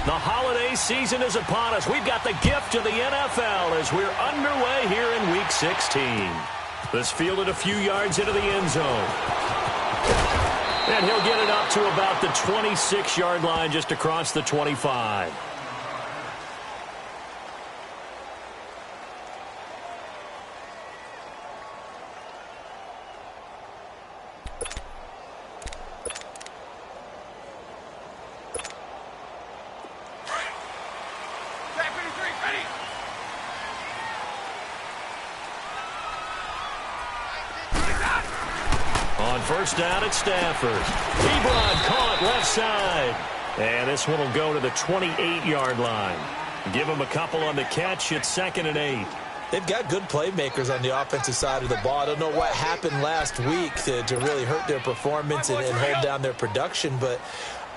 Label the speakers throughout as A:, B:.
A: The holiday season is upon us. We've got the gift of the NFL as we're underway here in Week 16. This fielded a few yards into the end zone. And he'll get it up to about the 26-yard line, just across the 25. First down at Stafford. Ebron caught left side. And this one will go to the 28-yard line. Give him a couple on the catch. It's 2nd and 8.
B: They've got good playmakers on the offensive side of the ball. I don't know what happened last week to really hurt their performance and hold down their production, but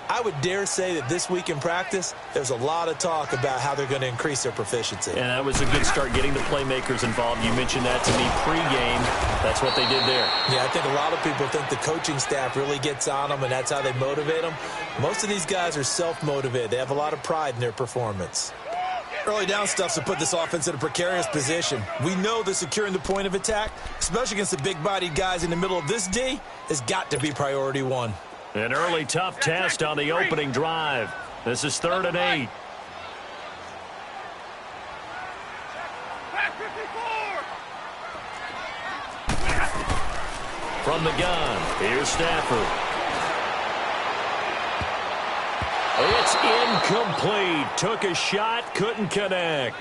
B: I would dare say that this week in practice, there's a lot of talk about how they're going to increase their proficiency.
A: And that was a good start, getting the playmakers involved. You mentioned that to me pregame. That's what they did there.
B: Yeah, I think a lot of people think the coaching staff really gets on them, and that's how they motivate them. Most of these guys are self-motivated. They have a lot of pride in their performance. Early down stuffs to put this offense in a precarious position. We know that securing the point of attack, especially against the big-bodied guys in the middle of this D, has got to be priority one.
A: An early tough test on the opening drive. This is 3rd and 8. From the gun, here's Stafford. It's incomplete. Took a shot, couldn't connect.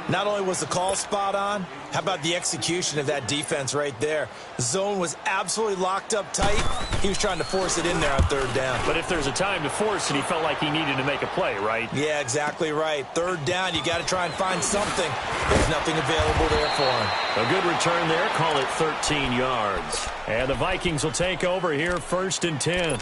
B: Not only was the call spot on, how about the execution of that defense right there? The zone was absolutely locked up tight. He was trying to force it in there on 3rd down.
A: But if there's a time to force it, he felt like he needed to make a play, right?
B: Yeah, exactly right. 3rd down, you got to try and find something. There's nothing available there for him.
A: A good return there, call it 13 yards. And the Vikings will take over here, 1st and 10.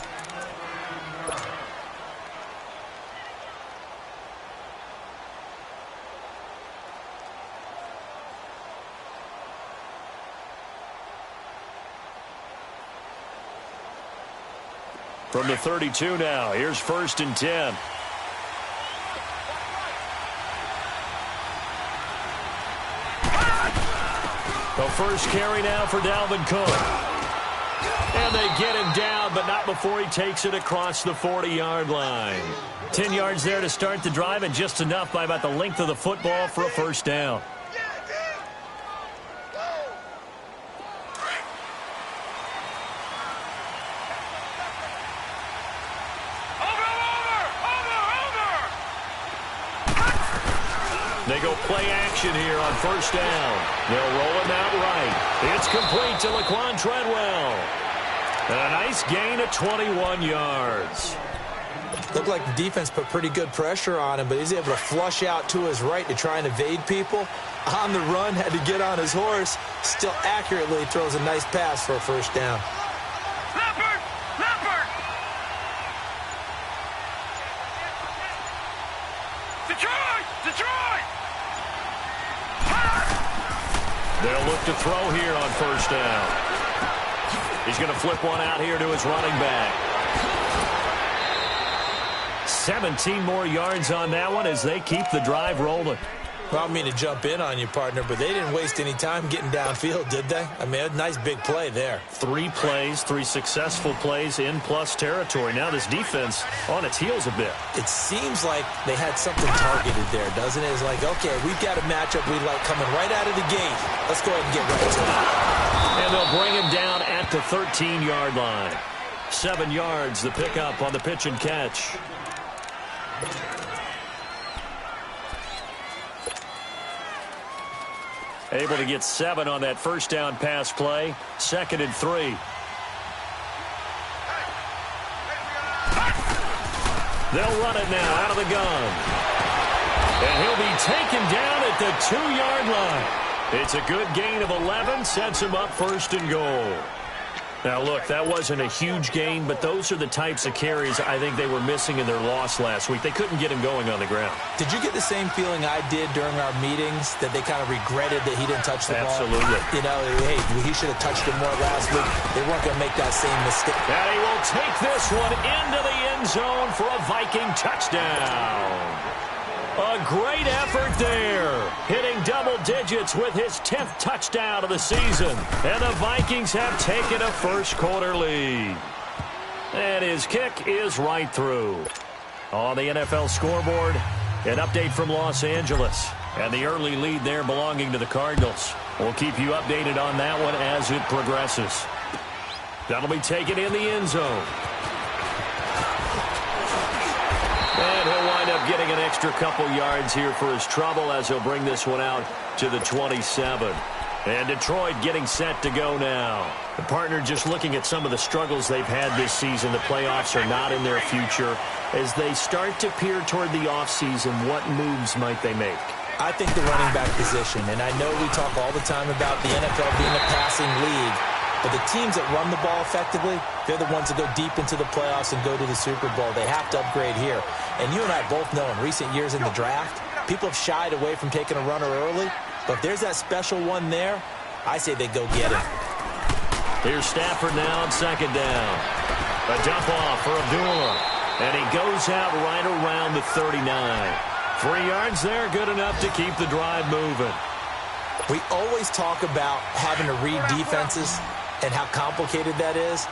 A: From the 32 now, here's 1st and 10. The first carry now for Dalvin Cook. And they get him down, but not before he takes it across the 40-yard line. 10 yards there to start the drive, and just enough by about the length of the football for a first down. They go play action here on 1st down. They'll roll him out right. It's complete to Laquan Treadwell. And a nice gain of 21 yards.
B: Looked like the defense put pretty good pressure on him, but he's able to flush out to his right to try and evade people. On the run, had to get on his horse. Still accurately throws a nice pass for a first down.
A: They'll look to throw here on 1st down. He's going to flip one out here to his running back. 17 more yards on that one as they keep the drive rolling.
B: Well, I don't mean to jump in on you, partner, but they didn't waste any time getting downfield, did they? I mean, a nice big play there.
A: 3 plays, 3 successful plays in plus territory. Now this defense on its heels a bit.
B: It seems like they had something targeted there, doesn't it? It's like, okay, we've got a matchup we like coming right out of the gate. Let's go ahead and get right to it.
A: And they'll bring him down at the 13-yard line. 7 yards, the pickup on the pitch and catch. Able to get 7 on that first down pass play. 2nd and 3. They'll run it now out of the gun. And he'll be taken down at the 2-yard line. It's a good gain of 11. Sets him up 1st and goal. Now, look, that wasn't a huge gain, but those are the types of carries I think they were missing in their loss last week. They couldn't get him going on the ground.
B: Did you get the same feeling I did during our meetings, that they kind of regretted that he didn't touch the ball?
A: Absolutely.
B: You know, hey, he should have touched it more last week. They weren't going to make that same mistake.
A: And he will take this one into the end end zone for a Viking touchdown. A great effort there, hitting double digits with his 10th touchdown of the season. And the Vikings have taken a first-quarter lead. And his kick is right through. On the NFL scoreboard, an update from Los Angeles. And the early lead there belonging to the Cardinals. We'll keep you updated on that one as it progresses. That'll be taken in the end zone. And he'll wind up getting an extra couple yards here for his trouble as he'll bring this one out to the 27. And Detroit getting set to go now. The partner just looking at some of the struggles they've had this season. The playoffs are not in their future. As they start to peer toward the offseason, what moves might they make?
B: I think the running back position, and I know we talk all the time about the NFL being a passing league, but the teams that run the ball effectively, they're the ones that go deep into the playoffs and go to the Super Bowl. They have to upgrade here. And you and I both know in recent years in the draft, people have shied away from taking a runner early, but if there's that special one there, I say they go get it.
A: Here's Stafford now on second down. A dump off for Abdullah, and he goes out right around the 39. 3 yards there, good enough to keep the drive moving.
B: We always talk about having to read defenses and how complicated that is.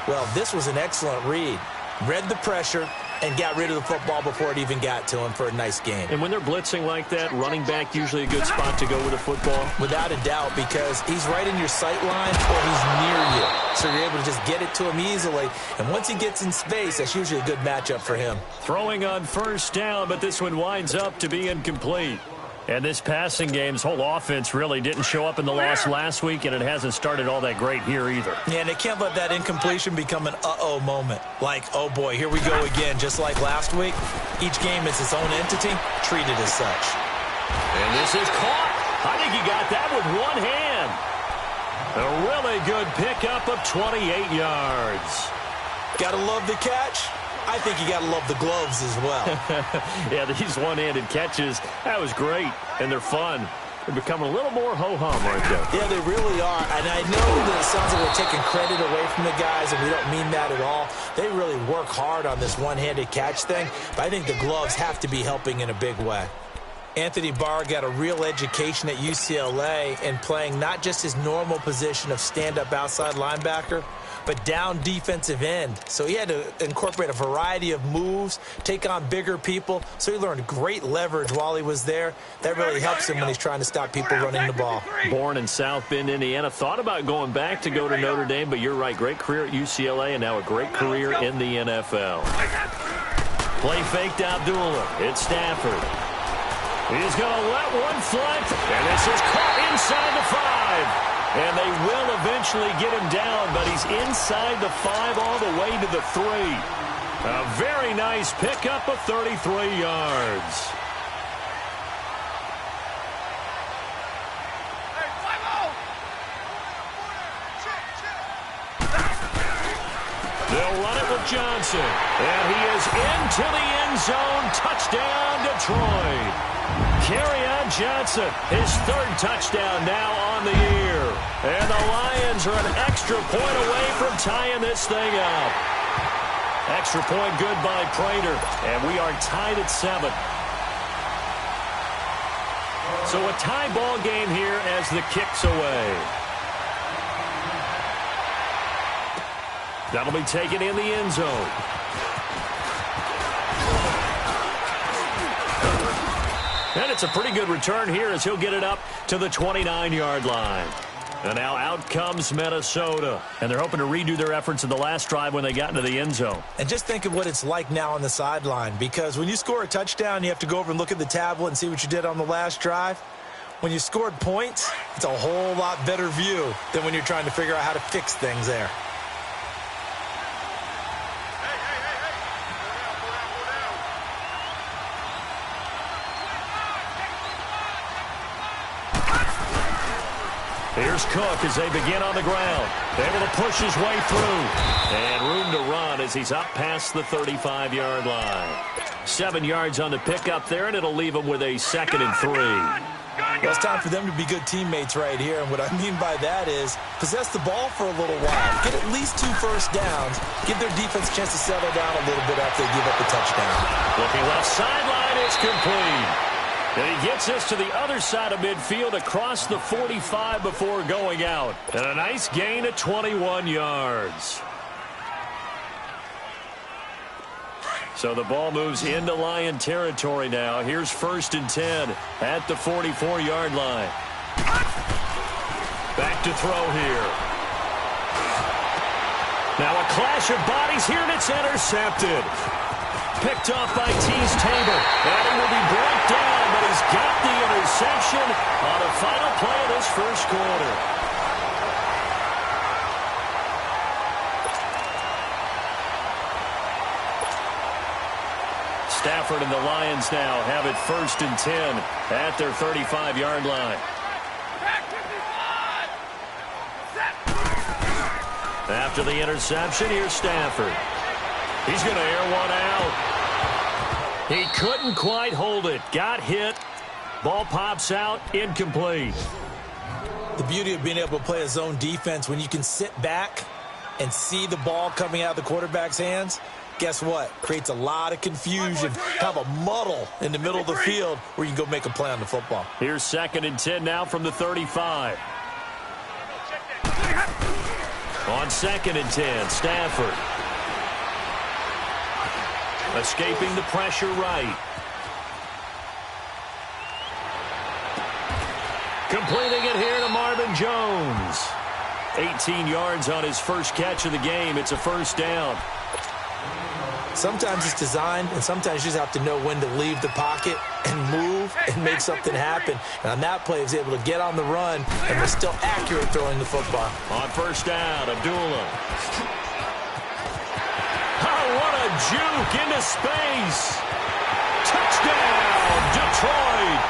B: Well, this was an excellent read. Read the pressure and got rid of the football before it even got to him for a nice game.
A: And when they're blitzing like that, running back usually a good spot to go with the football?
B: Without a doubt, because he's right in your sight line or he's near you. So you're able to just get it to him easily. And once he gets in space, that's usually a good matchup for him.
A: Throwing on first down, but this one winds up to be incomplete. And this passing game's whole offense really didn't show up in the loss last week, and it hasn't started all that great here either.
B: Yeah, and they can't let that incompletion become an uh-oh moment. Like, oh boy, here we go again, just like last week. Each game is its own entity, treated as such.
A: And this is caught. I think he got that with one hand. A really good pickup of 28 yards.
B: Gotta love the catch. I think you got to love the gloves as well.
A: Yeah, these one-handed catches, that was great, and they're fun. They're becoming a little more ho-hum, aren't they?
B: Yeah, they really are, and I know that it sounds like we're taking credit away from the guys, and we don't mean that at all. They really work hard on this one-handed catch thing, but I think the gloves have to be helping in a big way. Anthony Barr got a real education at UCLA in playing not just his normal position of stand-up outside linebacker, but down defensive end. So he had to incorporate a variety of moves, take on bigger people. So he learned great leverage while he was there. That really helps him when he's trying to stop people running the ball.
A: Born in South Bend, Indiana. Thought about going back to go to Notre Dame, but you're right. Great career at UCLA and now a great career in the NFL. Play faked Abdullah. It's Stafford. He's going to let one fly. And this is caught inside the 5. And they will eventually get him down, but he's inside the 5 all the way to the 3. A very nice pickup of 33 yards. They'll run it with Johnson. And he is into the end zone. Touchdown, Detroit. Kerryon Johnson, his 3rd touchdown now on the year. And the Lions are an extra point away from tying this thing up. Extra point good by Prater. And we are tied at 7. So a tie ball game here as the kick's away. That'll be taken in the end zone. And it's a pretty good return here as he'll get it up to the 29-yard line. And now out comes Minnesota. And they're hoping to redo their efforts in the last drive when they got into the end zone.
B: And just think of what it's like now on the sideline. Because when you score a touchdown, you have to go over and look at the tablet and see what you did on the last drive. When you scored points, it's a whole lot better view than when you're trying to figure out how to fix things there.
A: Here's Cook as they begin on the ground. Able to push his way through. And room to run as he's up past the 35-yard line. 7 yards on the pickup there, and it'll leave him with a 2nd and 3.
B: Well, it's time for them to be good teammates right here. And what I mean by that is possess the ball for a little while. Get at least 2 first downs. Give their defense a chance to settle down a little bit after they give up a touchdown.
A: Looking left sideline, it's complete. And he gets us to the other side of midfield across the 45 before going out. And a nice gain of 21 yards. So the ball moves into Lion territory now. Here's 1st and 10 at the 44-yard line. Back to throw here. Now a clash of bodies here, and it's intercepted. Picked off by Tease Tabor. And he will be brought down, but he's got the interception on the final play of this first quarter. Stafford and the Lions now have it 1st and 10 at their 35-yard line. After the interception, here's Stafford. He's going to air one out. He couldn't quite hold it. Got hit. Ball pops out. Incomplete.
B: The beauty of being able to play a zone defense when you can sit back and see the ball coming out of the quarterback's hands, guess what? Creates a lot of confusion. Have a muddle in the middle of the field where you can go make a play on the football.
A: Here's 2nd and 10 now from the 35. On 2nd and 10, Stafford. Escaping the pressure right. Completing it here to Marvin Jones. 18 yards on his first catch of the game. It's a 1st down.
B: Sometimes it's designed, and sometimes you just have to know when to leave the pocket and move and make something happen. And on that play, he was able to get on the run and was still accurate throwing the football.
A: On 1st down, Abdullah. Oh, what a juke into space. Touchdown, Detroit.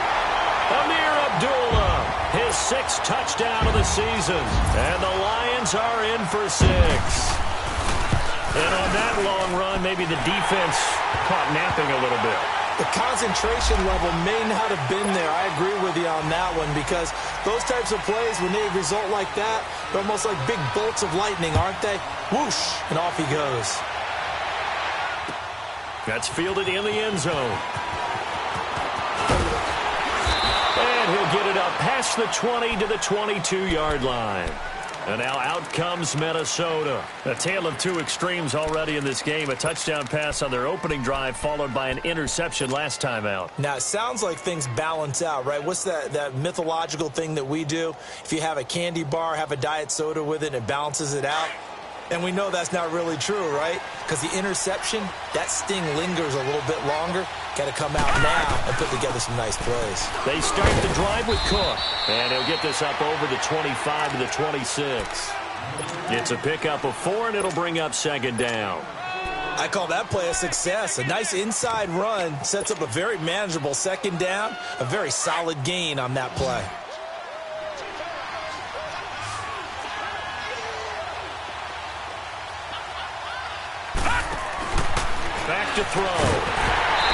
A: Amir Abdullah, his 6th touchdown of the season. And the Lions are in for 6. And on that long run, maybe the defense caught napping a little bit.
B: The concentration level may not have been there. I agree with you on that one, because those types of plays, when they result like that, they're almost like big bolts of lightning, aren't they? Whoosh, and off he goes.
A: That's fielded in the end zone. And he'll get it up past the 20 to the 22-yard line. And now out comes Minnesota. A tale of 2 extremes already in this game. A touchdown pass on their opening drive, followed by an interception last time out.
B: Now, it sounds like things balance out, right? What's that mythological thing that we do? If you have a candy bar, have a diet soda with it, it balances it out. And we know that's not really true, right? Because the interception, that sting lingers a little bit longer. Got to come out now and put together some nice plays.
A: They start the drive with Cook. And he'll get this up over the 25 to the 26. It's a pickup of 4, and it'll bring up 2nd down.
B: I call that play a success. A nice inside run sets up a very manageable 2nd down. A very solid gain on that play.
A: Back to throw.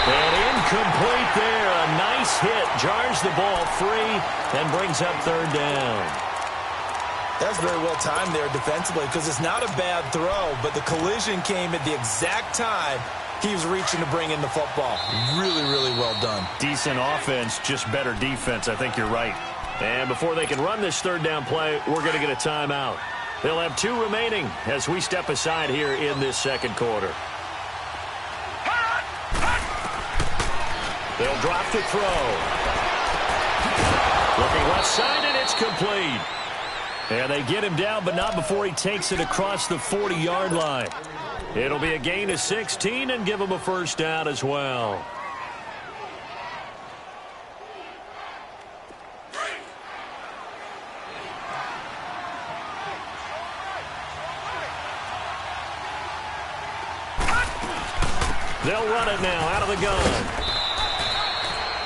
A: And incomplete there. A nice hit. Jars the ball free and brings up 3rd down.
B: That's very well timed there defensively, because it's not a bad throw, but the collision came at the exact time he was reaching to bring in the football. Really, really well done.
A: Decent offense, just better defense. I think you're right. And before they can run this 3rd down play, we're going to get a timeout. They'll have 2 remaining as we step aside here in this 2nd quarter. They'll drop to throw. Looking left side, and it's complete. And they get him down, but not before he takes it across the 40-yard line. It'll be a gain of 16 and give him a 1st down as well. They'll run it now out of the gun.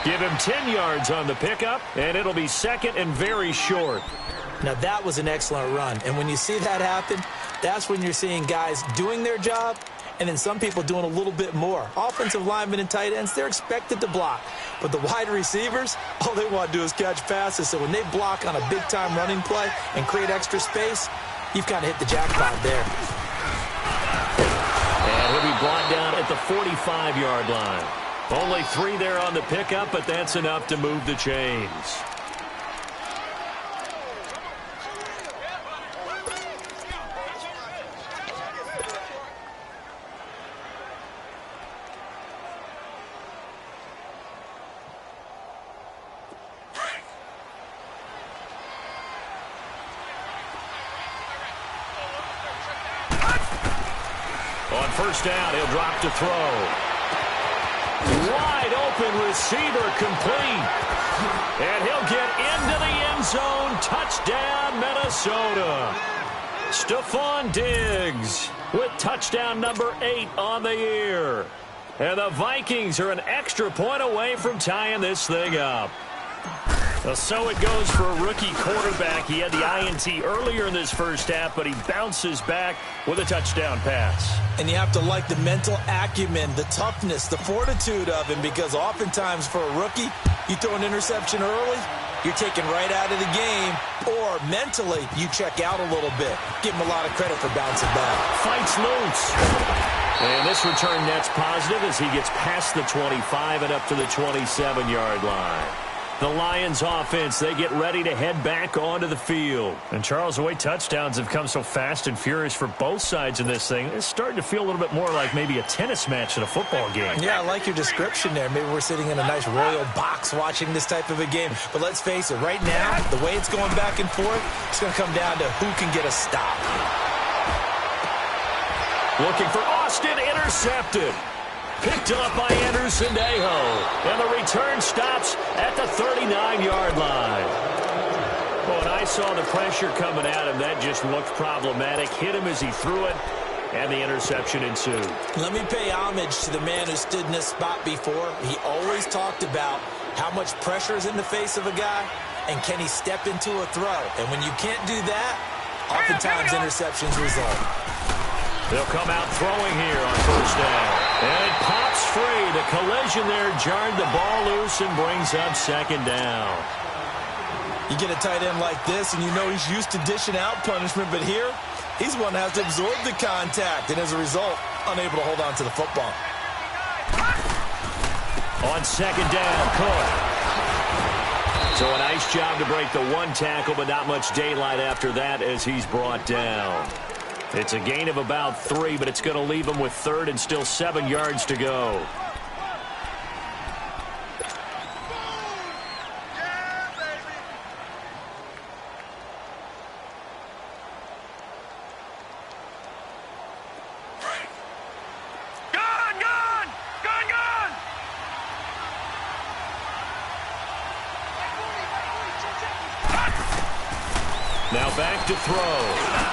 A: Give him 10 yards on the pickup, and it'll be 2nd and very short.
B: Now, that was an excellent run. And when you see that happen, that's when you're seeing guys doing their job And then some people doing a little bit more. Offensive linemen and tight ends, they're expected to block. But the wide receivers, all they want to do is catch passes. So when they block on a big-time running play and create extra space, you've kind of hit the jackpot there.
A: And he'll be brought down at the 45-yard line. Only 3 there on the pickup, but that's enough to move the chains. On first down, he'll drop to throw. Wide open receiver complete. And he'll get into the end zone. Touchdown, Minnesota. Stephon Diggs with touchdown number 8 on the year. And the Vikings are an extra point away from tying this thing up. So it goes for a rookie quarterback. He had the INT earlier in this first half, but he bounces back with a touchdown pass.
B: And you have to like the mental acumen, the toughness, the fortitude of him, because oftentimes for a rookie, you throw an interception early, you're taken right out of the game, or mentally, you check out a little bit. Give him a lot of credit for bouncing back.
A: Fights loose. And this return net's positive as he gets past the 25 and up to the 27-yard line. The Lions offense, they get ready to head back onto the field. And Charles, the way touchdowns have come so fast and furious for both sides in this thing, it's starting to feel a little bit more like maybe a tennis match in a football game.
B: Yeah, I like your description there. Maybe we're sitting in a nice royal box watching this type of a game. But let's face it, right now, the way it's going back and forth, it's going to come down to who can get a stop.
A: Looking for Austin, intercepted. Picked up by Anderson-Dejo. And the return stops at the 39-yard line. Well, when I saw the pressure coming at him, that just looked problematic. Hit him as he threw it, and the interception ensued.
B: Let me pay homage to the man who stood in this spot before. He always talked about how much pressure is in the face of a guy, and can he step into a throw. And when you can't do that, oftentimes interceptions result.
A: They'll come out throwing here on first down. And it pops free. The collision there jarred the ball loose and brings up second down.
B: You get a tight end like this, and you know he's used to dishing out punishment, but here, he's one that has to absorb the contact, and as a result, unable to hold on to the football.
A: On second down, Cook. So a nice job to break the one tackle, but not much daylight after that as he's brought down. It's a gain of about 3, but it's going to leave him with third and still 7 yards to go. Now back to throw.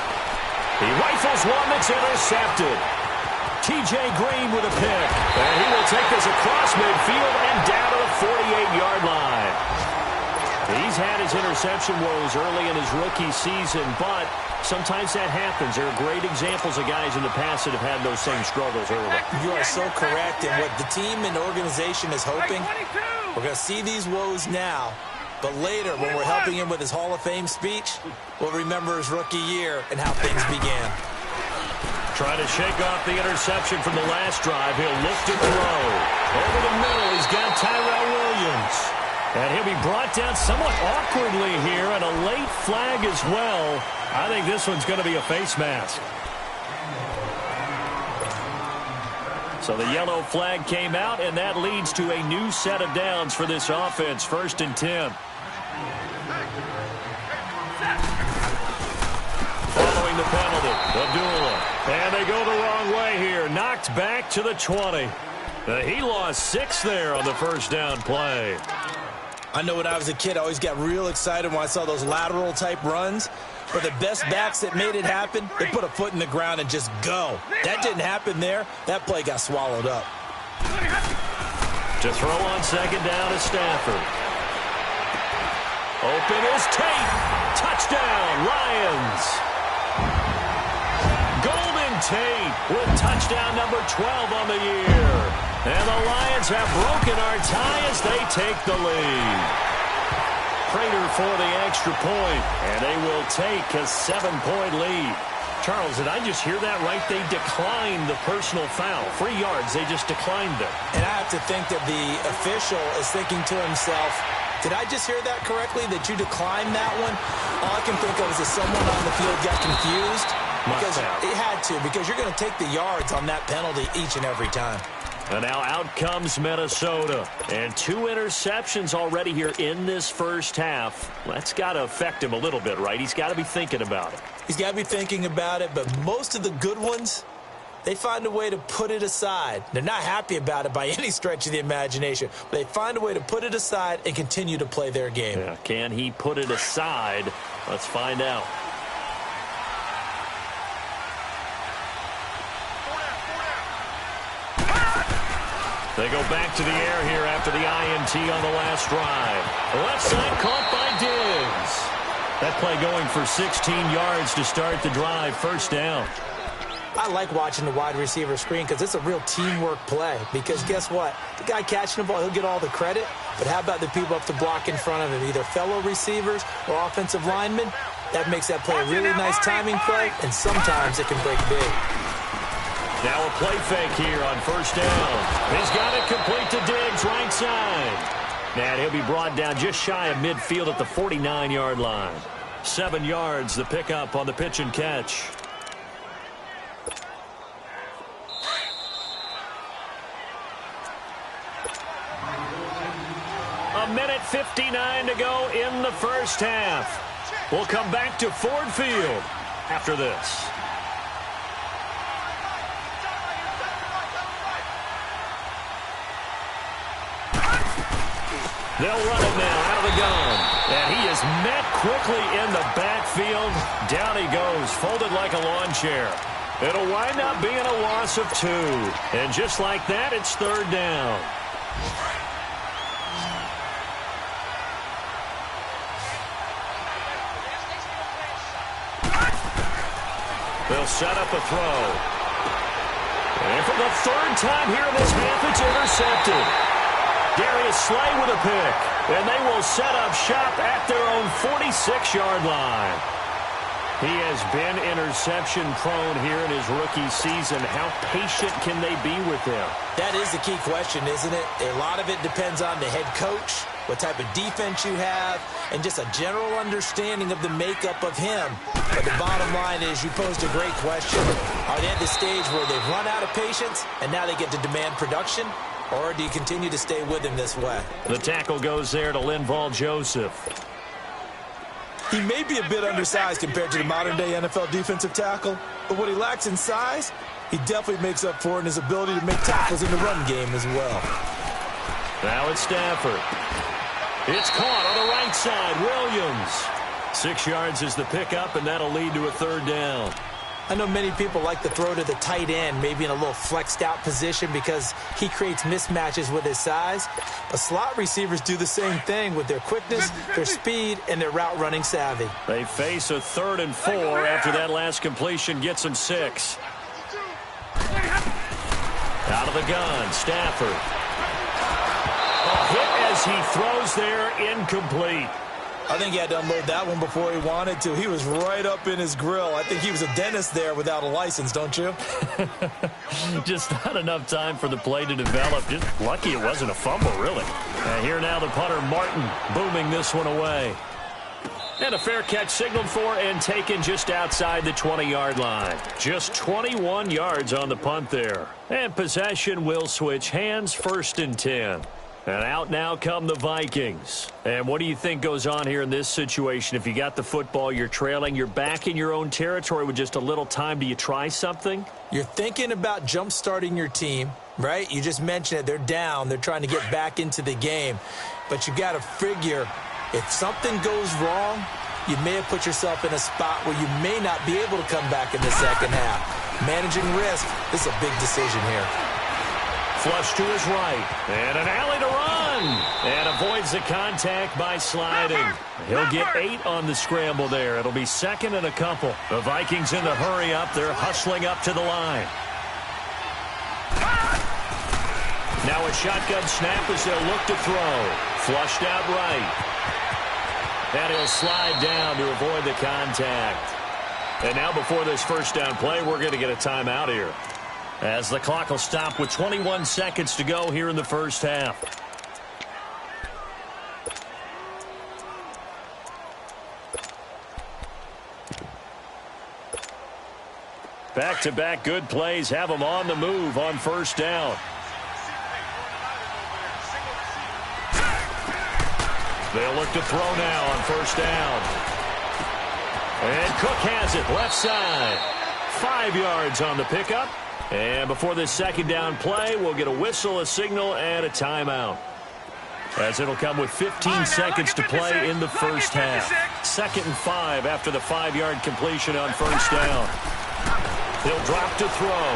A: He rifles one that's intercepted. T.J. Green with a pick. And he will take this across midfield and down to the 48-yard line. He's had his interception woes early in his rookie season, but sometimes that happens. There are great examples of guys in the past that have had those same struggles early.
B: You are so correct. And what the team and organization is hoping, we're going to see these woes now. But later, when we're helping him with his Hall of Fame speech, we'll remember his rookie year and how things began.
A: Trying to shake off the interception from the last drive. He'll look to throw. Over the middle, he's got Tyrell Williams. And he'll be brought down somewhat awkwardly here, and a late flag as well. I think this one's going to be a face mask. So the yellow flag came out, and that leads to a new set of downs for this offense. 1st and 10. Following the penalty, Abdullah. And they go the wrong way here. Knocked back to the 20. He lost 6 there on the first down play.
B: I know when I was a kid, I always got real excited when I saw those lateral-type runs. But the best backs that made it happen, they put a foot in the ground and just go. That didn't happen there. That play got swallowed up.
A: To throw on second down is Stafford. Open is Tate. Touchdown, Lions. Golden Tate with touchdown number 12 on the year. And the Lions have broken our tie as they take the lead. Prater for the extra point, and they will take a 7-point lead. Charles, did I just hear that right? They declined the personal foul. 3 yards, they just declined it.
B: And I have to think that the official is thinking to himself, did I just hear that correctly, that you declined that one? All I can think of is that someone on the field got confused. Because it had to, because you're going to take the yards on that penalty each and every time.
A: And now out comes Minnesota. And 2 interceptions already here in this first half. That's got to affect him a little bit, right? He's got to be thinking about it.
B: He's got to be thinking about it, but most of the good ones, they find a way to put it aside. They're not happy about it by any stretch of the imagination, but they find a way to put it aside and continue to play their game.
A: Yeah, can he put it aside? Let's find out. They go back to the air here after the INT on the last drive. Left side caught by Diggs. That play going for 16 yards to start the drive. First down.
B: I like watching the wide receiver screen because it's a real teamwork play. Because guess what? The guy catching the ball, he'll get all the credit. But how about the people up to block in front of him, either fellow receivers or offensive linemen? That makes that play a really nice timing play, and sometimes it can break big.
A: Now a play fake here on first down. He's got it complete to Diggs, right side. And he'll be brought down just shy of midfield at the 49-yard line. 7 yards, the pickup on the pitch and catch. A minute 59 to go in the first half. We'll come back to Ford Field after this. They'll run it now out of the gun. And he is met quickly in the backfield. Down he goes, folded like a lawn chair. It'll wind up being a loss of 2. And just like that, it's third down. They'll set up a throw. And for the third time here in this half, it's intercepted. Darius Slay with a pick. And they will set up shop at their own 46-yard line. He has been interception-prone here in his rookie season. How patient can they be with him?
B: That is the key question, isn't it? A lot of it depends on the head coach, what type of defense you have, and just a general understanding of the makeup of him. But the bottom line is you posed a great question. Are they at the stage where they've run out of patience and now they get to demand production? Or do you continue to stay with him this way?
A: The tackle goes there to Linval Joseph.
B: He may be a bit undersized compared to the modern-day NFL defensive tackle, but what he lacks in size, he definitely makes up for in his ability to make tackles in the run game as well.
A: Now it's Stafford. It's caught on the right side. Williams. 6 yards is the pickup, and that'll lead to a third down.
B: I know many people like to throw to the tight end, maybe in a little flexed out position because he creates mismatches with his size. But slot receivers do the same thing with their quickness, their speed, and their route running savvy.
A: They face a 3rd and 4 after that last completion gets them 6. Out of the gun, Stafford. A hit as he throws there, incomplete.
B: I think he had to unload that one before he wanted to. He was right up in his grill. I think he was a dentist there without a license, don't you?
A: Just not enough time for the play to develop. Just lucky it wasn't a fumble, really. And here now the punter, Martin, booming this one away. And a fair catch signaled for and taken just outside the 20-yard line. Just 21 yards on the punt there. And possession will switch hands, 1st and 10. And out now come the Vikings. And what do you think goes on here in this situation? If you got the football, you're trailing, you're back in your own territory with just a little time. Do you try something?
B: You're thinking about jump-starting your team, right? You just mentioned it. They're down. They're trying to get back into the game. But you got to figure if something goes wrong, you may have put yourself in a spot where you may not be able to come back in the second half. Managing risk, this is a big decision here.
A: Flush to his right. And an alley to run. And avoids the contact by sliding. He'll get 8 on the scramble there. It'll be second and a couple. The Vikings in the hurry up. They're hustling up to the line. Now a shotgun snap as they'll look to throw. Flushed out right. And he'll slide down to avoid the contact. And now before this first down play, we're going to get a timeout here, as the clock will stop with 21 seconds to go here in the first half. Back-to-back good plays have them on the move on first down. They'll look to throw now on first down. And Cook has it left side. 5 yards on the pickup. And before this second down play, we'll get a whistle, a signal, and a timeout, as it'll come with 15 seconds to play in the first half. 2nd and 5 after the 5-yard completion on first down. He'll drop to throw.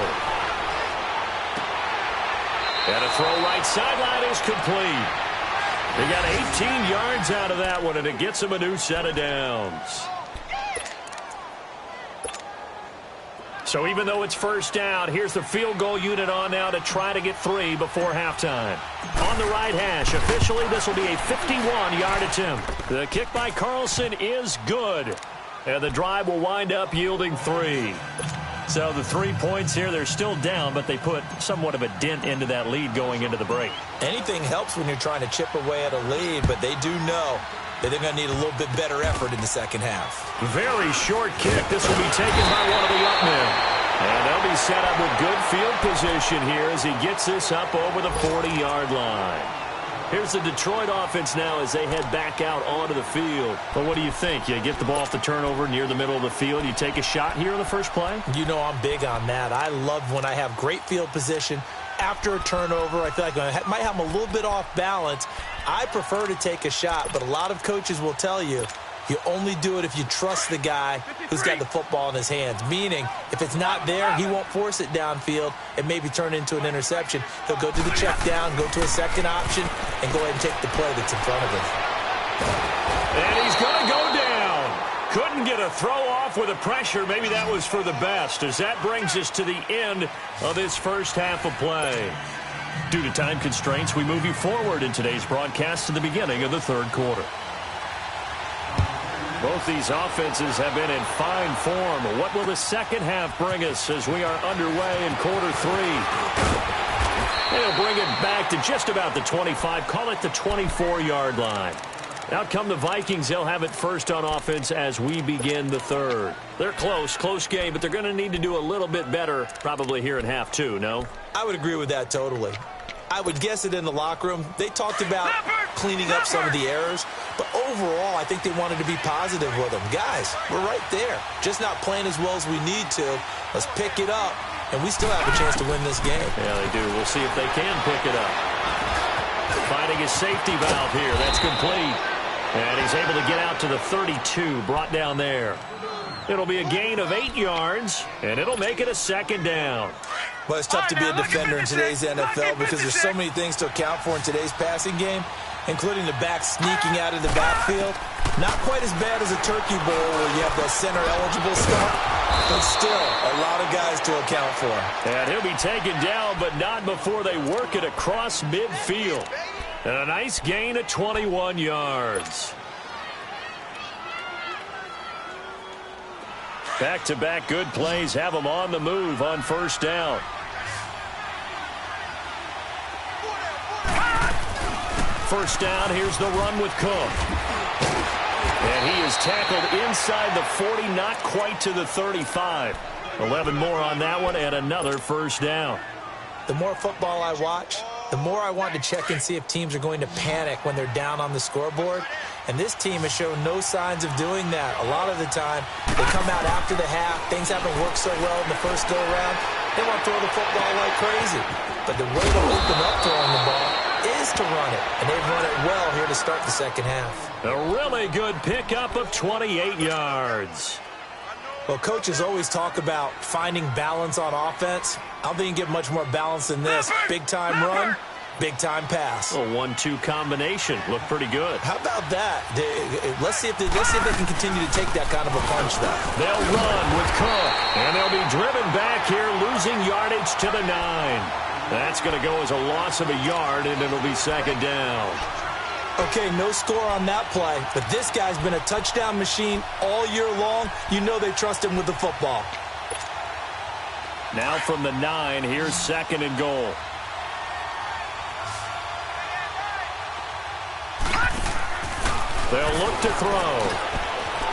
A: And a throw right sideline is complete. They got 18 yards out of that one, and it gets him a new set of downs. So even though it's first down, here's the field goal unit on now to try to get 3 before halftime. On the right hash, officially this will be a 51-yard attempt. The kick by Carlson is good, and the drive will wind up yielding 3. So the 3 points here, they're still down, but they put somewhat of a dent into that lead going into the break.
B: Anything helps when you're trying to chip away at a lead, but they do know that they're going to need a little bit better effort in the second half.
A: Very short kick. This will be taken by one of the up men. And they'll be set up with good field position here as he gets this up over the 40-yard line. Here's the Detroit offense now as they head back out onto the field. But what do you think? You get the ball off the turnover near the middle of the field. You take a shot here in the first play?
B: You know I'm big on that. I love when I have great field position. After a turnover, I feel like I might have them a little bit off balance. I prefer to take a shot, but a lot of coaches will tell you, you only do it if you trust the guy who's got the football in his hands. Meaning, if it's not there, he won't force it downfield and maybe turn it into an interception. He'll go to the check down, go to a second option, and go ahead and take the play that's in front of him.
A: And he's going to go down. Couldn't get a throw off with the pressure. Maybe that was for the best, as that brings us to the end of this first half of play. Due to time constraints, we move you forward in today's broadcast to the beginning of the third quarter. Both these offenses have been in fine form. What will the second half bring us as we are underway in quarter 3? They'll bring it back to just about the 25, call it the 24-yard line. Out come the Vikings. They'll have it first on offense as we begin the third. They're close game, but they're going to need to do a little bit better probably here in half 2, no?
B: I would agree with that totally. I would guess it in the locker room. They talked about cleaning up some of the errors, but overall, I think they wanted to be positive with them. Guys, we're right there. Just not playing as well as we need to. Let's pick it up, and we still have a chance to win this game.
A: Yeah, they do. We'll see if they can pick it up. Finding his safety valve here. That's complete. And he's able to get out to the 32, brought down there. It'll be a gain of 8 yards, and it'll make it a second down.
B: Well, it's tough to be a defender in today's NFL because there's so many things to account for in today's passing game, including the back sneaking out of the backfield. Not quite as bad as a turkey bowl where you have that center-eligible stuff, but still a lot of guys to account for.
A: And he'll be taken down, but not before they work it across midfield. And a nice gain of 21 yards. Back-to-back good plays have them on the move on first down. First down, here's the run with Cook. And he is tackled inside the 40, not quite to the 35. 11 more on that one, and another first down.
B: The more football I watch, the more I want to check and see if teams are going to panic when they're down on the scoreboard. And this team has shown no signs of doing that. A lot of the time, they come out after the half. Things haven't worked so well in the first go-around. They want to throw the football like crazy. But the way to open up throwing the ball is to run it. And they've run it well here to start the second half.
A: A really good pickup of 28 yards.
B: Well, coaches always talk about finding balance on offense. I don't think you can get much more balance than this. Big-time run, Big-time pass.
A: A 1-2 combination. Looked pretty good.
B: How about that? Let's see if they can continue to take that kind of a punch, though.
A: They'll run with Cook, and they'll be driven back here, losing yardage to the 9. That's going to go as a loss of a yard, and it'll be second down.
B: Okay, no score on that play, but this guy's been a touchdown machine all year long. You know they trust him with the football.
A: Now from the 9, here's second and goal. They'll look to throw.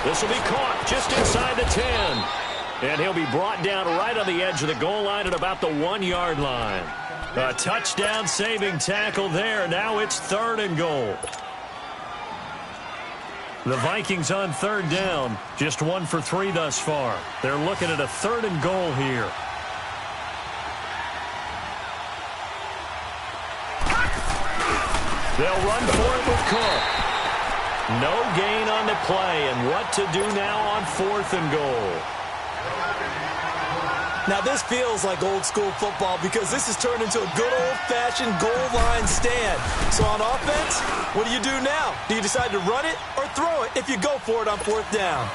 A: This will be caught just inside the 10. And he'll be brought down right on the edge of the goal line at about the 1-yard line. A touchdown-saving tackle there. Now it's third and goal. The Vikings on third down. Just 1 for 3 thus far. They're looking at a third and goal here. They'll run for it with Cook. No gain on the play, and what to do now on fourth and goal.
B: Now, this feels like old-school football because this has turned into a good old-fashioned goal line stand. So on offense, what do you do now? Do you decide to run it or throw it if you go for it on fourth down?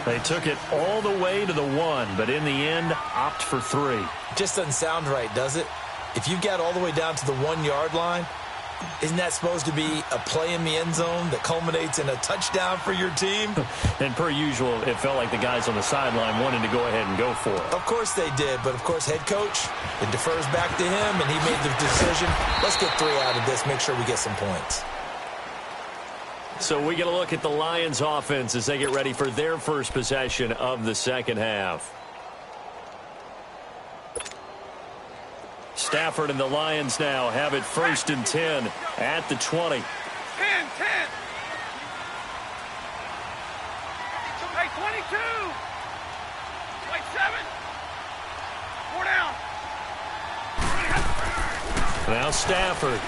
A: They took it all the way to the 1, but in the end, opt for 3.
B: Just doesn't sound right, does it? If you got all the way down to the 1-yard line, isn't that supposed to be a play in the end zone that culminates in a touchdown for your team?
A: And per usual, it felt like the guys on the sideline wanted to go ahead and go for it.
B: Of course they did, but of course head coach, it defers back to him, and he made the decision. Let's get 3 out of this, make sure we get some points.
A: So we get a look at the Lions offense as they get ready for their first possession of the second half. Stafford and the Lions now have it first and 10 at the 20.
C: 10. Hey, 22. Wait, 7. 4 down.
A: Now Stafford.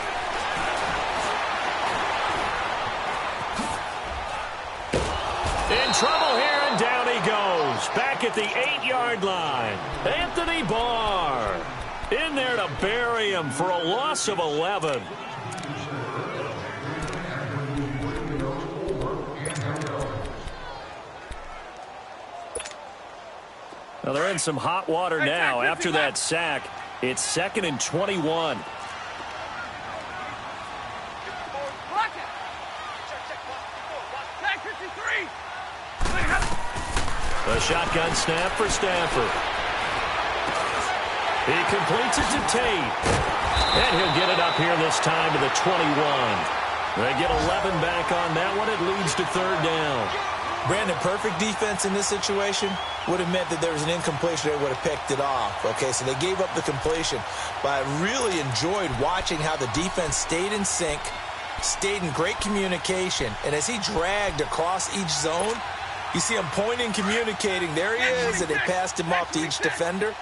A: In trouble here, and down he goes. Back at the 8-yard line. Anthony Barr in there to bury him for a loss of 11. Now they're in some hot water now after that sack. It's second and 21. A shotgun snap for Stafford. He completes it to Tate. And he'll get it up here this time to the 21. They get 11 back on that one. It leads to third down.
B: Brandon, perfect defense in this situation would have meant that there was an incompletion. They would have picked it off. Okay, so they gave up the completion. But I really enjoyed watching how the defense stayed in sync, stayed in great communication. And as he dragged across each zone, you see him pointing, communicating. There he is, and they passed him off to each defender.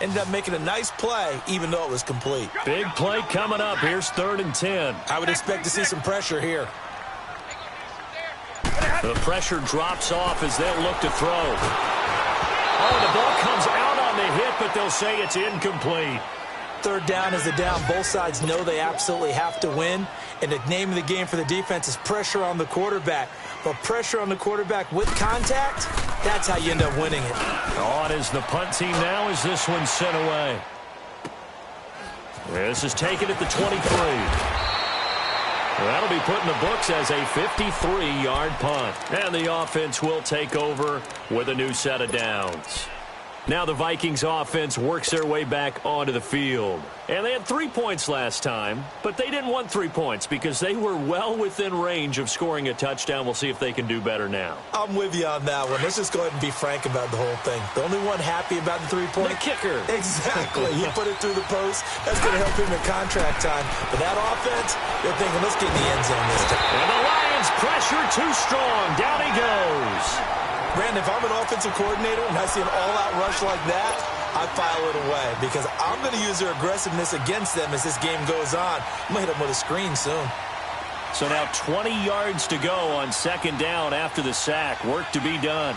B: Ended up making a nice play, even though it was complete.
A: Big play coming up. Here's third and 10.
B: I would expect to see some pressure here.
A: The pressure drops off as they'll look to throw. Oh, the ball comes out on the hit, but they'll say it's incomplete.
B: Third down is the down. Both sides know they absolutely have to win. And the name of the game for the defense is pressure on the quarterback. But pressure on the quarterback with contact, that's how you end up winning it.
A: On is the punt team now as this one's sent away. This is taken at the 23. That'll be put in the books as a 53-yard punt. And the offense will take over with a new set of downs. Now the Vikings offense works their way back onto the field. And they had 3 points last time, but they didn't want 3 points because they were well within range of scoring a touchdown. We'll see if they can do better now.
B: I'm with you on that one. Let's just go ahead and be frank about the whole thing. The only one happy about the 3-point.
A: The kicker.
B: Exactly. He put it through the post. That's going to help him in contract time. But that offense, they're thinking, let's get in the end zone this time.
A: And the Lions pressure too strong. Down he goes.
B: Brandon, if I'm an offensive coordinator and I see an all-out rush like that, I file it away because I'm going to use their aggressiveness against them as this game goes on. I'm going to hit them with a screen soon.
A: So now 20 yards to go on second down after the sack. Work to be done.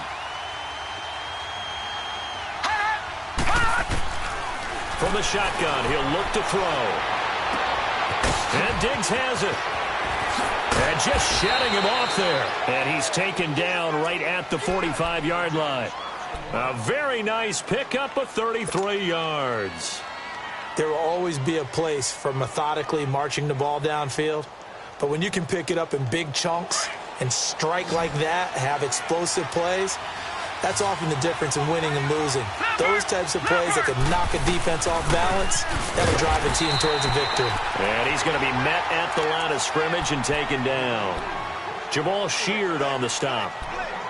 A: From the shotgun, he'll look to throw. And Diggs has it. And just shedding him off there. And he's taken down right at the 45-yard line. A very nice pickup of 33 yards.
B: There will always be a place for methodically marching the ball downfield. But when you can pick it up in big chunks and strike like that, have explosive plays, that's often the difference in winning and losing. Those types of plays that can knock a defense off balance, that'll drive a team towards a victory.
A: And he's going to be met at the line of scrimmage and taken down. Jamal Sheard on the stop.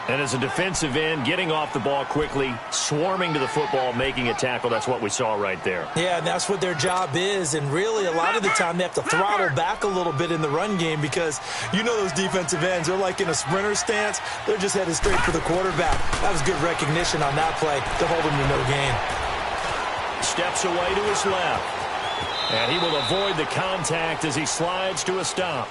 A: And as a defensive end, getting off the ball quickly, swarming to the football, making a tackle, that's what we saw right there.
B: Yeah, and that's what their job is. And really, a lot of the time, they have to throttle back a little bit in the run game because you know those defensive ends, they're like in a sprinter stance. They're just headed straight for the quarterback. That was good recognition on that play to hold him to no gain.
A: Steps away to his left. And he will avoid the contact as he slides to a stop.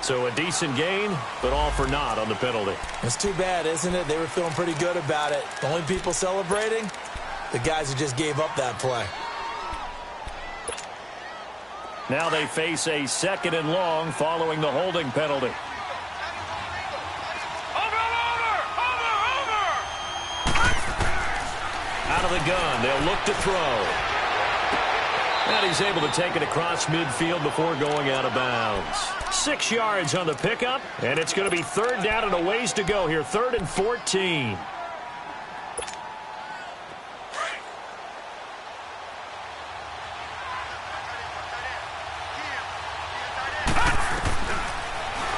A: So a decent gain, but all for naught on the penalty.
B: It's too bad, isn't it? They were feeling pretty good about it. The only people celebrating, the guys who just gave up that play.
A: Now they face a 2nd and long following the holding penalty. Out of the gun, they'll look to throw. And he's able to take it across midfield before going out of bounds. 6 yards on the pickup, and it's going to be 3rd down and a ways to go here. 3rd and 14.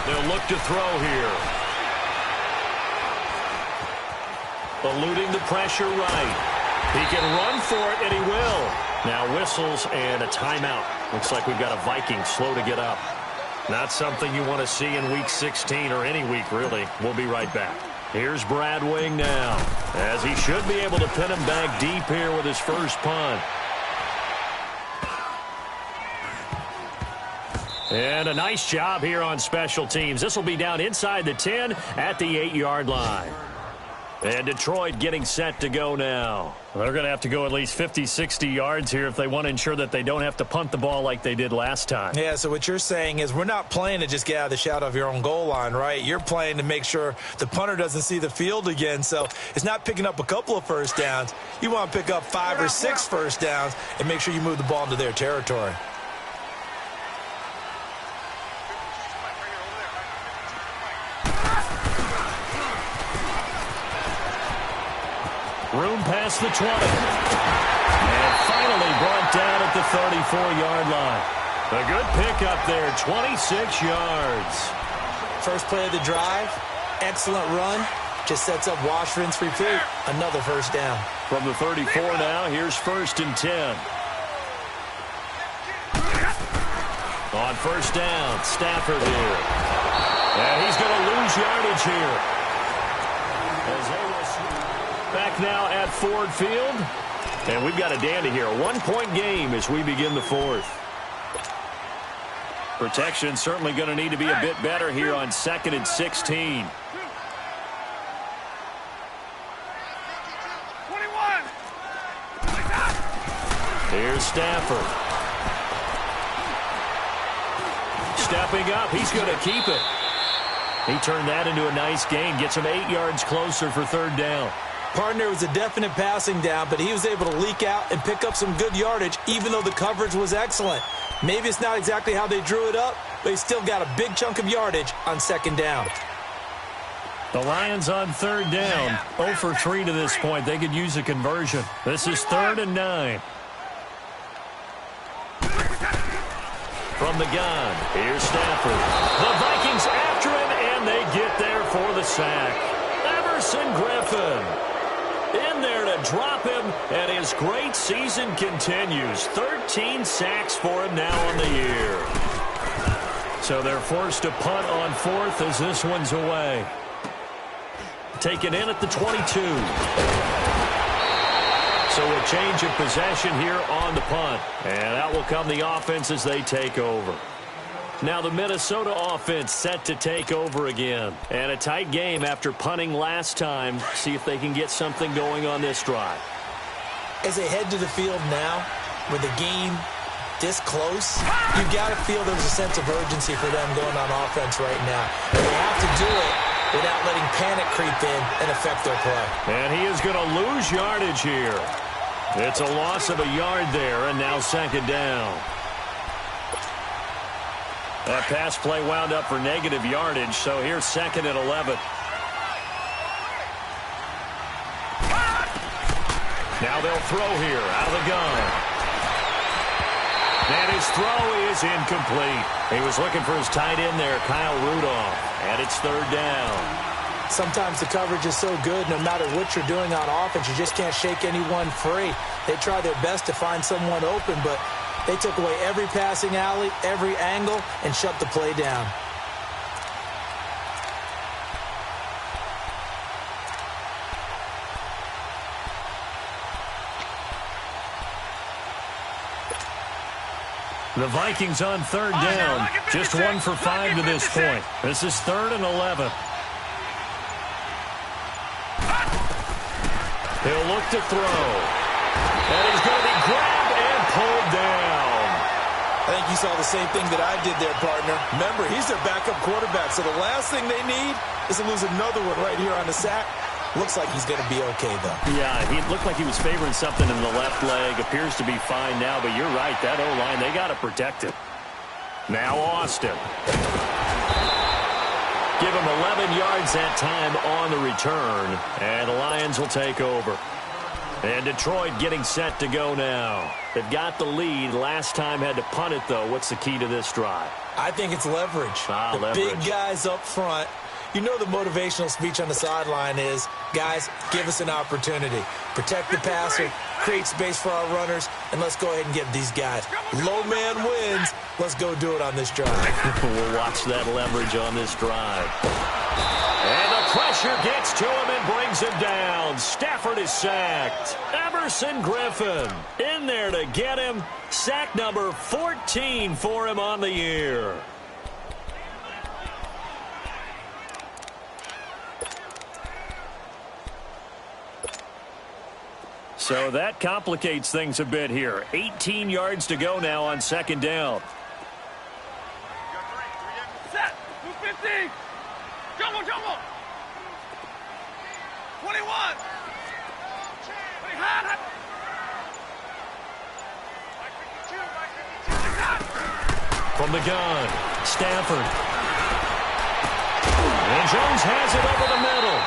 A: They'll look to throw here. Eluding the pressure right. He can run for it, and he will. Now whistles and a timeout. Looks like we've got a Viking slow to get up. Not something you want to see in Week 16 or any week, really. We'll be right back. Here's Brad Wing now, as he should be able to pin him back deep here with his first punt. And a nice job here on special teams. This will be down inside the 10 at the 8-yard line. And Detroit getting set to go now. They're going to have to go at least 50, 60 yards here if they want to ensure that they don't have to punt the ball like they did last time.
B: Yeah, so what you're saying is we're not playing to just get out of the shadow of your own goal line, right? You're playing to make sure the punter doesn't see the field again. So it's not picking up a couple of first downs. You want to pick up 5 or 6 first downs and make sure you move the ball into their territory.
A: Room past the 20. And finally brought down at the 34-yard line. A good pickup there, 26 yards.
B: First play of the drive, excellent run. Just sets up wash, rinse, repeat. Another first down.
A: From the 34 now, here's 1st and 10. On first down, Stafford here. And he's going to lose yardage here. As they will back now at Ford Field. And we've got a dandy here. A 1-point game as we begin the 4th. Protection certainly going to need to be a bit better here on 2nd and 16.
C: 21.
A: Here's Stafford. Stepping up, he's going to keep it. He turned that into a nice gain, gets him 8 yards closer for 3rd down.
B: Partner was a definite passing down, but he was able to leak out and pick up some good yardage, even though the coverage was excellent. Maybe it's not exactly how they drew it up, but he still got a big chunk of yardage on 2nd down.
A: The Lions on 3rd down, 0 for 3 to this point. They could use a conversion. This is 3rd and 9. From the gun, here's Stafford. The Vikings after him, and they get there for the sack. Everson Griffin in there to drop him, and his great season continues. 13 sacks for him now on the year. So they're forced to punt on 4th as this one's away. Taken in at the 22. So a change of possession here on the punt. And out will come the offense as they take over. Now the Minnesota offense set to take over again. And a tight game after punting last time. See if they can get something going on this drive.
B: As they head to the field now, with the game this close, you got to feel there's a sense of urgency for them going on offense right now. And they have to do it without letting panic creep in and affect their play.
A: And he is going to lose yardage here. It's a loss of a yard there, and now second down. That pass play wound up for negative yardage, so here's second and 11. Now they'll throw here out of the gun. And his throw is incomplete. He was looking for his tight end there, Kyle Rudolph, and it's third down.
B: Sometimes the coverage is so good, no matter what you're doing on offense, you just can't shake anyone free. They try their best to find someone open, but they took away every passing alley, every angle, and shut the play down.
A: The Vikings on third down. Just 1 for 5 to this point. This is third and 11. He'll look to throw. And he's going to be grabbed and pulled down.
B: I think you saw the same thing that I did there, partner. Remember, he's their backup quarterback, so the last thing they need is to lose another one right here on the sack. Looks like he's going to be okay, though.
A: Yeah, he looked like he was favoring something in the left leg. Appears to be fine now, but you're right. That O-line, they got to protect it. Now Austin. Give him 11 yards that time on the return, and the Lions will take over. And Detroit getting set to go now. They've got the lead. Last time had to punt it, though. What's the key to this drive?
B: I think it's leverage.
A: Leverage.
B: Big guys up front. You know the motivational speech on the sideline is, guys, give us an opportunity. Protect the passer, create space for our runners, and let's go ahead and get these guys. Low man wins. Let's go do it on this drive.
A: We'll watch that leverage on this drive. And the pressure gets to him and brings him down. Stafford is sacked. Everson Griffin in there to get him. Sack number 14 for him on the year. So that complicates things a bit here. 18 yards to go now on second down.
C: Set. 250. Jumbo, jumbo. 21.
A: From the gun, Stafford. And Jones has it over the middle.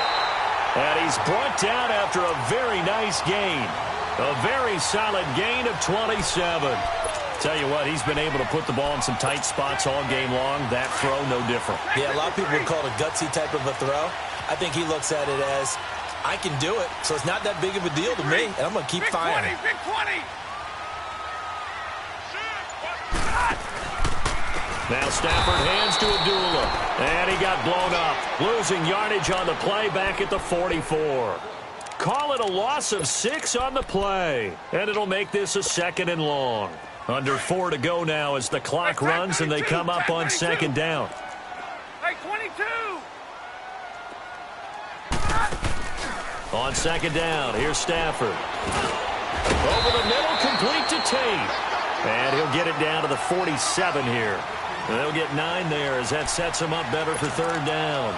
A: And he's brought down after a very nice gain. A very solid gain of 27. Tell you what, he's been able to put the ball in some tight spots all game long. That throw, no different.
B: Yeah, a lot of people would call it a gutsy type of a throw. I think he looks at it as, I can do it, so it's not that big of a deal to me, and I'm going to keep firing.
C: Big 20.
A: Now Stafford hands to Abdullah. And he got blown up. Losing yardage on the play back at the 44. Call it a loss of 6 on the play. And it'll make this a second and long. Under 4 to go now as the clock runs and they come up on second down.
C: Hey, 22.
A: On second down, here's Stafford. Over the middle, complete to Tate. And he'll get it down to the 47 here. They'll get 9 there as that sets him up better for third down.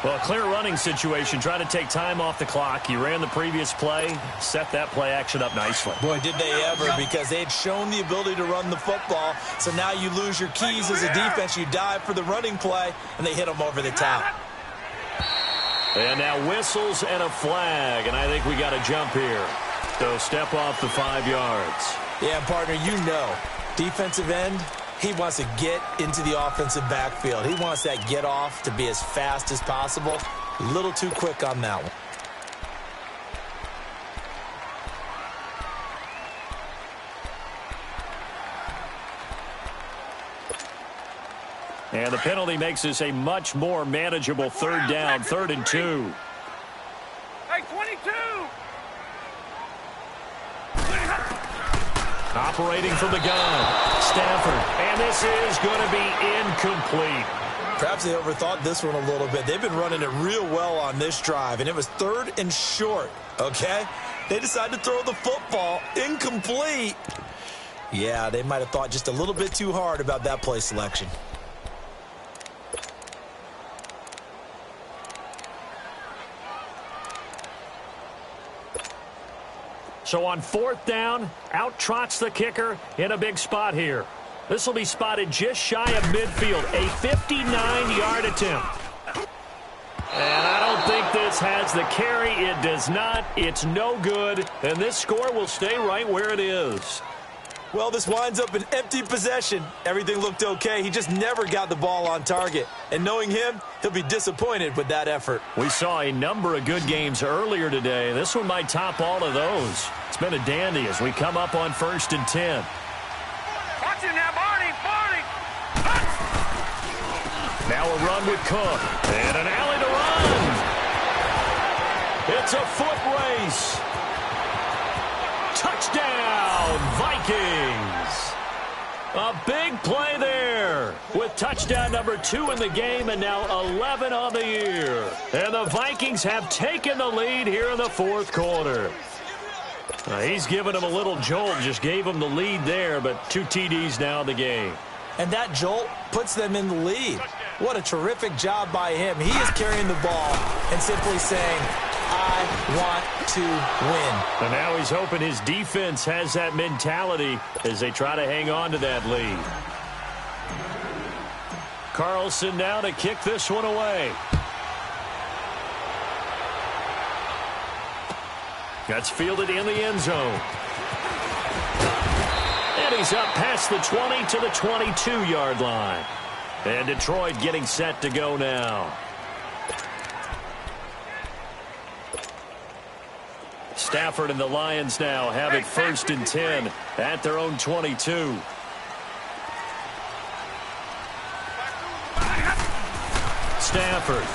A: Well, clear running situation. Try to take time off the clock. You ran the previous play, set that play action up nicely.
B: Boy, did they ever, because they had shown the ability to run the football. So now you lose your keys as a defense. You dive for the running play, and they hit them over the top.
A: And now whistles and a flag, and I think we got a jump here. So step off the 5 yards.
B: Yeah, partner, you know, defensive end, he wants to get into the offensive backfield. He wants that get off to be as fast as possible. A little too quick on that one.
A: And the penalty makes this a much more manageable third down, 3rd and 2.
C: Hey, 22.
A: Operating from the gun, Stafford. And this is going to be incomplete.
B: Perhaps they overthought this one a little bit. They've been running it real well on this drive, and it was 3rd and short, okay? They decided to throw the football incomplete. Yeah, they might have thought just a little bit too hard about that play selection.
A: So on 4th down, out trots the kicker in a big spot here. This will be spotted just shy of midfield, a 59-yard attempt. And I don't think this has the carry. It does not. It's no good. And this score will stay right where it is.
B: Well, this winds up an empty possession. Everything looked okay. He just never got the ball on target. And knowing him, he'll be disappointed with that effort.
A: We saw a number of good games earlier today. This one might top all of those. It's been a dandy as we come up on 1st and 10.
C: Watch it now, Barney. Barney.
A: Now a run with Cook. And an alley to run. It's a foot race. Touchdown, Vikings. A big play there with touchdown number 2 in the game and now 11 on the year. And the Vikings have taken the lead here in the 4th quarter. He's given him a little jolt, just gave him the lead there, but 2 TDs now in the game.
B: And that jolt puts them in the lead. What a terrific job by him. He is carrying the ball and simply saying, I want to win.
A: And now he's hoping his defense has that mentality as they try to hang on to that lead. Carlson now to kick this one away. That's fielded in the end zone. And he's up past the 20 to the 22-yard line. And Detroit getting set to go now. Stafford and the Lions now have it 1st and 10 at their own 22. Stafford.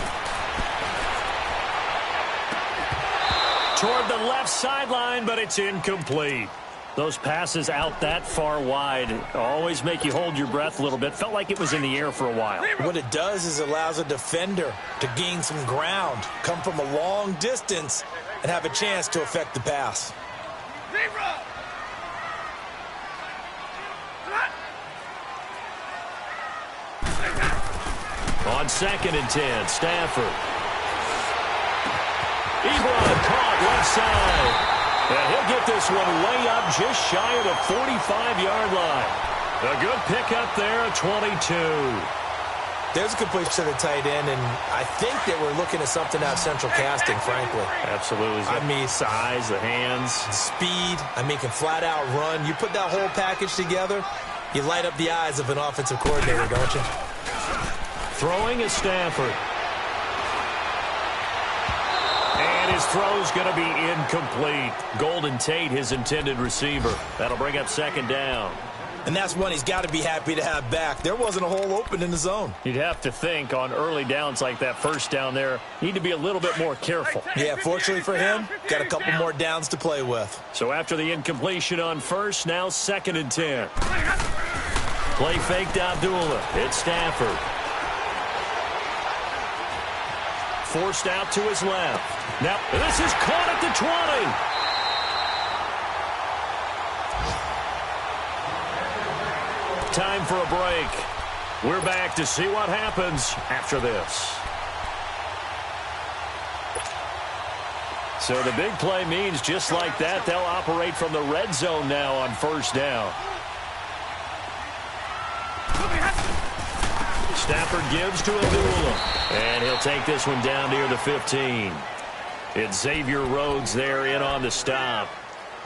A: Toward the left sideline, but it's incomplete. Those passes out that far wide always make you hold your breath a little bit. Felt like it was in the air for a while.
B: What it does is it allows a defender to gain some ground, come from a long distance, and have a chance to affect the pass.
A: On 2nd and 10, Stafford. Ebron caught left side. And he'll get this one way up just shy of the 45-yard line. A good pickup there at 22.
B: There's a completion to the tight end, and I think that we're looking at something out of central casting, frankly.
A: Absolutely.
B: I mean,
A: size, the hands.
B: Speed. I mean, can flat out run. You put that whole package together, you light up the eyes of an offensive coordinator, don't you?
A: Throwing is Stafford. And his throw's going to be incomplete. Golden Tate, his intended receiver. That'll bring up 2nd down.
B: And that's one he's got to be happy to have back. There wasn't a hole open in the zone.
A: You'd have to think on early downs like that 1st down there, need to be a little bit more careful.
B: Yeah, fortunately for him, got a couple more downs to play with.
A: So after the incompletion on 1st, now 2nd and 10. Play faked Abdullah. It's Stafford. Forced out to his left. Now, this is caught at the 20. Time for a break. We're back to see what happens after this. So the big play means just like that, they'll operate from the red zone now on 1st down. Stafford gives to Abdullah. And he'll take this one down near the 15. It's Xavier Rhodes there in on the stop.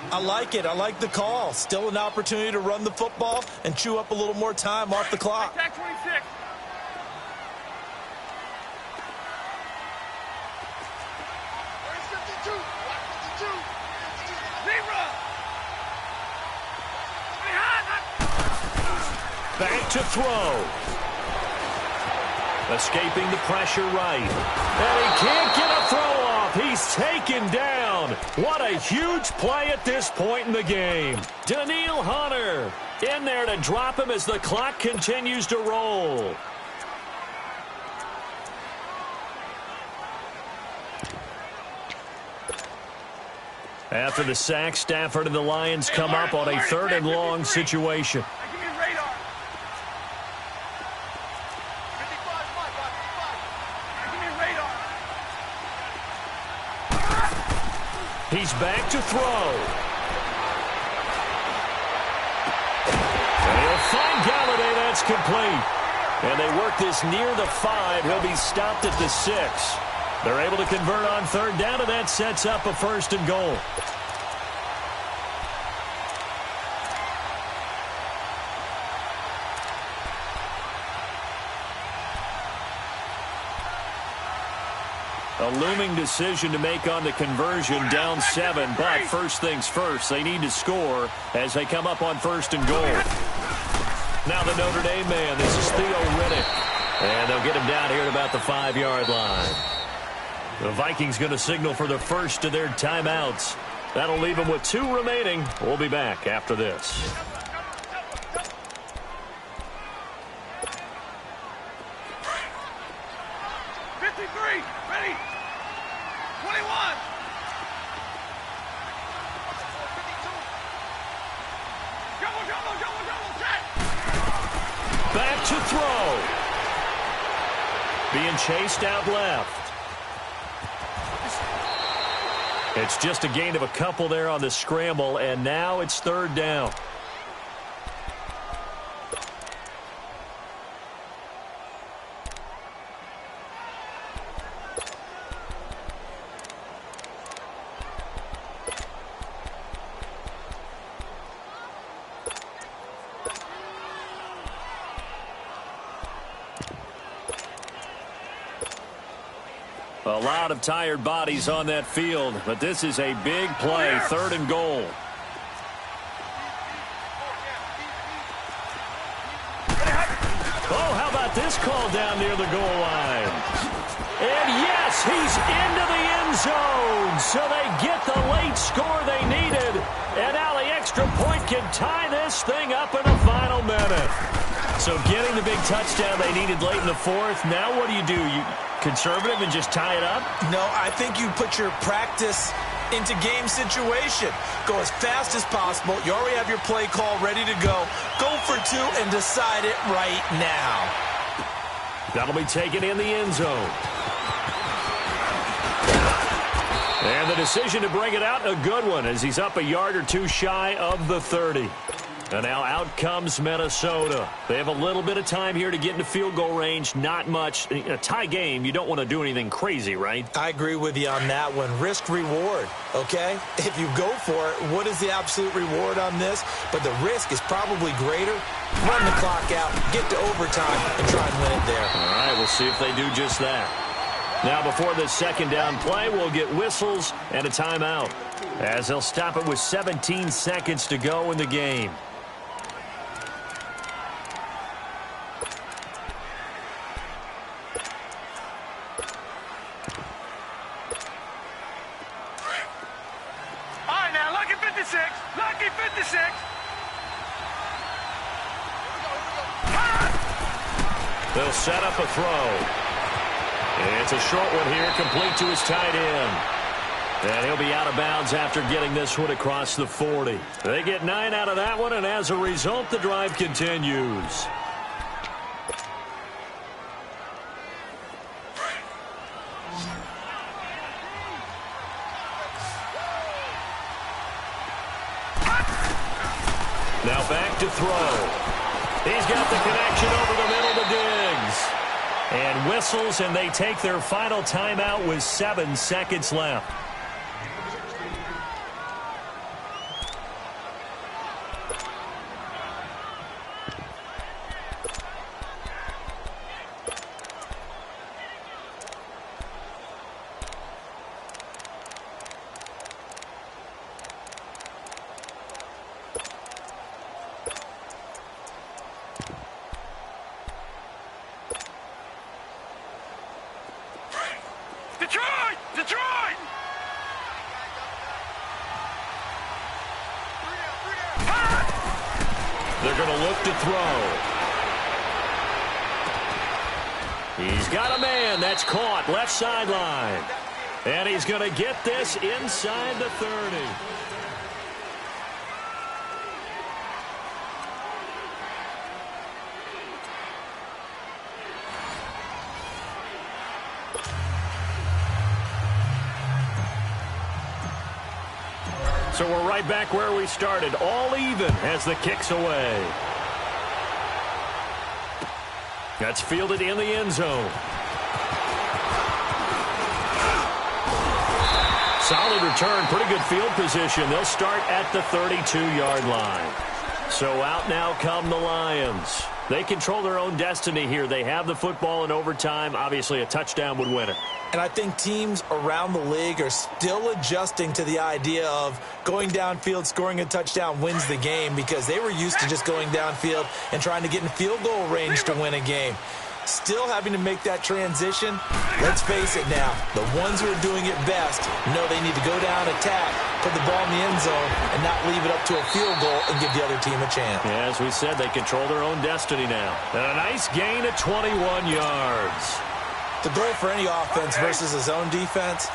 B: I like it. I like the call. Still an opportunity to run the football and chew up a little more time off the clock.
C: Attack 26.
A: Back to throw. Escaping the pressure right. And he can't get a throw off. He's taken down. What a huge play at this point in the game. Daniil Hunter in there to drop him as the clock continues to roll. After the sack, Stafford and the Lions come up on a 3rd and long situation.
C: Give me radar. 55, give me radar.
A: He's back to throw. And he'll find Galladay. That's complete. And they work this near the 5. He'll be stopped at the 6. They're able to convert on 3rd down, and that sets up a 1st and goal. A looming decision to make on the conversion, down 7, but first things first, they need to score as they come up on 1st and goal. Now the Notre Dame man, this is Theo Riddick, and they'll get him down here at about the 5-yard line. The Vikings going to signal for the first of their timeouts. That'll leave them with 2 remaining. We'll be back after this.
C: 53, ready. 21. Double, set.
A: Back to throw. Being chased out left. It's just a gain of a couple there on the scramble, and now it's 3rd down. A lot of tired bodies on that field, but this is a big play, 3rd and goal. Oh, how about this call down near the goal line? And yes, he's into the end zone, so they get the late score they needed. And now the extra point can tie this thing up in the final minute. So getting the big touchdown they needed late in the 4th, now what do? You conservative and just tie it up?
B: No, I think you put your practice into game situation. Go as fast as possible. You already have your play call ready to go. Go for 2 and decide it right now.
A: That'll be taken in the end zone. And the decision to bring it out, a good one, as he's up a yard or 2 shy of the 30. And now out comes Minnesota. They have a little bit of time here to get into field goal range. Not much. In a tie game, you don't want to do anything crazy, right?
B: I agree with you on that one. Risk reward, okay? If you go for it, what is the absolute reward on this? But the risk is probably greater. Run the clock out, get to overtime, and try and win it there.
A: All right, we'll see if they do just that. Now before this 2nd down play, we'll get whistles and a timeout, as they'll stop it with 17 seconds to go in the game.
C: Lucky 56.
A: They'll set up a throw. And it's a short one here, complete to his tight end. And he'll be out of bounds after getting this one across the 40. They get 9 out of that one, and as a result, the drive continues. Now back to throw. He's got the connection over the middle to Diggs. And whistles, and they take their final timeout with 7 seconds left.
C: Detroit!
A: They're going to look to throw. He's got a man. That's caught. Left sideline. And he's going to get this inside the 30. So we're right back where we started, all even as the kick's away. That's fielded in the end zone. Solid return, pretty good field position. They'll start at the 32-yard line. So out now come the Lions. They control their own destiny here. They have the football in overtime. Obviously, a touchdown would win it.
B: And I think teams around the league are still adjusting to the idea of going downfield, scoring a touchdown wins the game, because they were used to just going downfield and trying to get in field goal range to win a game. Still having to make that transition. Let's face it now, the ones who are doing it best know they need to go down, attack, put the ball in the end zone, and not leave it up to a field goal and give the other team a chance.
A: Yeah, as we said, they control their own destiny now. And a nice gain of 21 yards.
B: The goal for any offense versus a zone defense,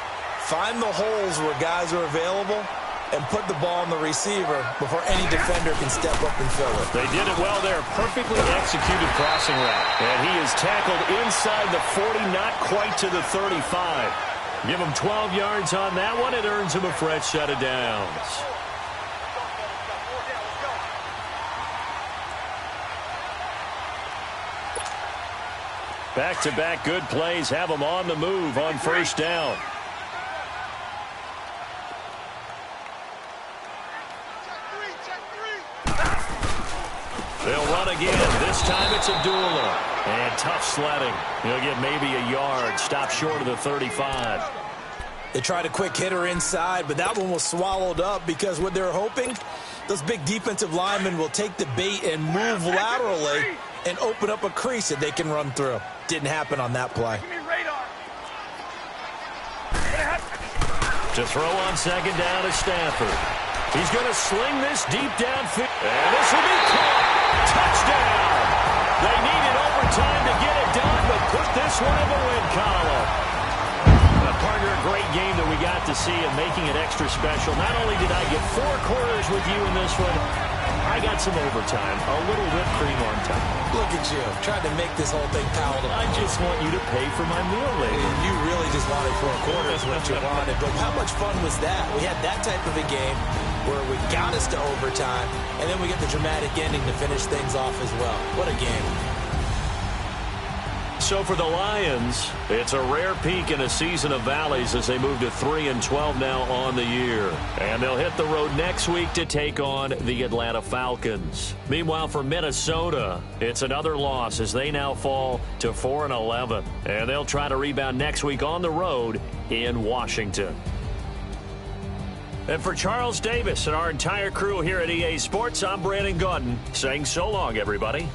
B: find the holes where guys are available and put the ball on the receiver before any defender can step up and fill it.
A: They did it well there. Perfectly executed crossing route. And he is tackled inside the 40, not quite to the 35. Give him 12 yards on that one. It earns him a fresh set of downs. Back-to-back good plays have them on the move on first down. They'll run again. This time it's Abdullah. And tough sledding. He'll get maybe a yard. Stop short of the 35.
B: They tried a quick hitter inside, but that one was swallowed up because what they're hoping, those big defensive linemen will take the bait and move laterally and open up a crease that they can run through. Didn't happen on that play.
A: To throw on second down is Stafford. He's going to sling this deep downfield. And this will be caught. Touchdown. They needed overtime to get it done, but put this one in the win column. Partner, a great game that we got to see and making it extra special. Not only did I get 4 quarters with you in this one, I got some overtime, a little whipped cream on top.
B: Look at you, trying to make this whole thing palatable.
A: I just want you to pay for my meal later.
B: You really just wanted 4 quarters, what you wanted. But how much fun was that? We had that type of a game where we got us to overtime, and then we get the dramatic ending to finish things off as well. What a game.
A: So for the Lions, it's a rare peak in a season of valleys as they move to 3-12 now on the year. And they'll hit the road next week to take on the Atlanta Falcons. Meanwhile, for Minnesota, it's another loss as they now fall to 4-11. And they'll try to rebound next week on the road in Washington. And for Charles Davis and our entire crew here at EA Sports, I'm Brandon Gaudin saying so long, everybody.